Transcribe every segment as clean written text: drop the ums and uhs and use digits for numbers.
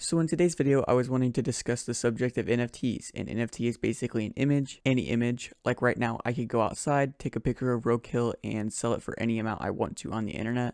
So in today's video, I was wanting to discuss the subject of NFTs. An NFT is basically an image, any image. Like right now, I could go outside, take a picture of roadkill, and sell it for any amount I want to on the internet.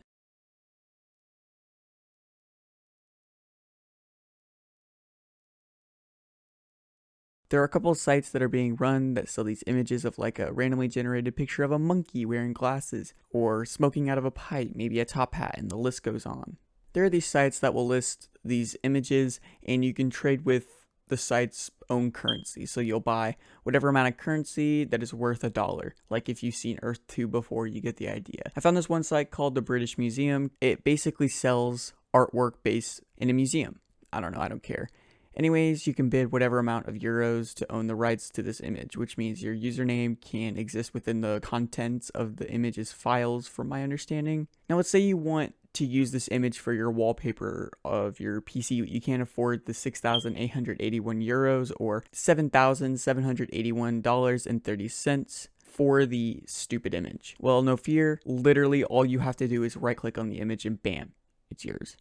There are a couple of sites that are being run that sell these images of like a randomly generated picture of a monkey wearing glasses, or smoking out of a pipe, maybe a top hat, and the list goes on. There are these sites that will list these images, and you can trade with the site's own currency. So you'll buy whatever amount of currency that is worth $1. Like if you've seen Earth 2 before, you get the idea. I found this one site called the British Museum. It basically sells artwork based in a museum. I don't know, I don't care. Anyways, you can bid whatever amount of euros to own the rights to this image, which means your username can exist within the contents of the image's files, from my understanding. Now, let's say you want to use this image for your wallpaper of your PC. You can't afford the 6,881 euros or $7,781.30 for the stupid image. Well, no fear. Literally, all you have to do is right click on the image and bam, it's yours.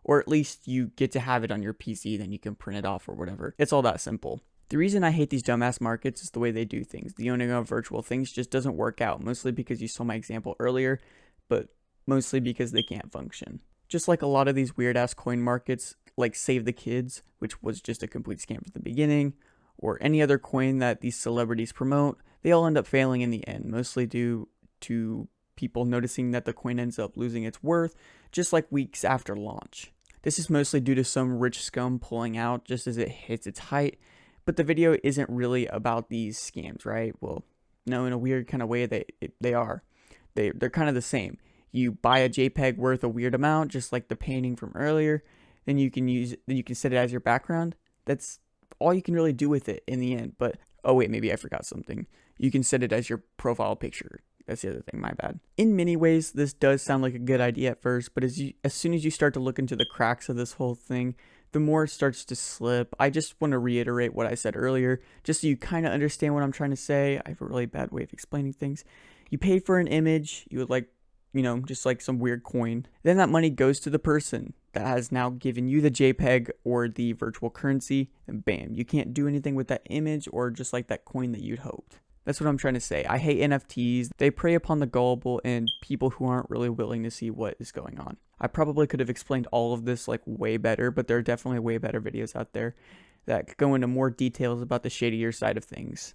Or at least you get to have it on your PC, then you can print it off or whatever. It's all that simple. The reason I hate these dumbass markets is the way they do things. The owning of virtual things just doesn't work out, mostly because you saw my example earlier, but mostly because they can't function. Just like a lot of these weird ass coin markets, like Save the Kids, which was just a complete scam from the beginning, or any other coin that these celebrities promote, they all end up failing in the end, mostly due to people noticing that the coin ends up losing its worth just like weeks after launch. This is mostly due to some rich scum pulling out just as it hits its height, but the video isn't really about these scams, right? Well, no, in a weird kind of way they are. They're kind of the same. You buy a JPEG worth a weird amount, just like the painting from earlier, then you can set it as your background. That's all you can really do with it in the end. But oh wait, maybe I forgot something. You can set it as your profile picture. That's the other thing, my bad. In many ways, this does sound like a good idea at first, but as soon as you start to look into the cracks of this whole thing, the more it starts to slip. I just want to reiterate what I said earlier, just so you kind of understand what I'm trying to say. I have a really bad way of explaining things. You paid for an image, you would like, just like some weird coin. Then that money goes to the person that has now given you the JPEG or the virtual currency, and bam, you can't do anything with that image or just like that coin that you'd hoped. That's what I'm trying to say. I hate NFTs. They prey upon the gullible and people who aren't really willing to see what is going on. I probably could have explained all of this like way better, but there are definitely way better videos out there that could go into more details about the shadier side of things.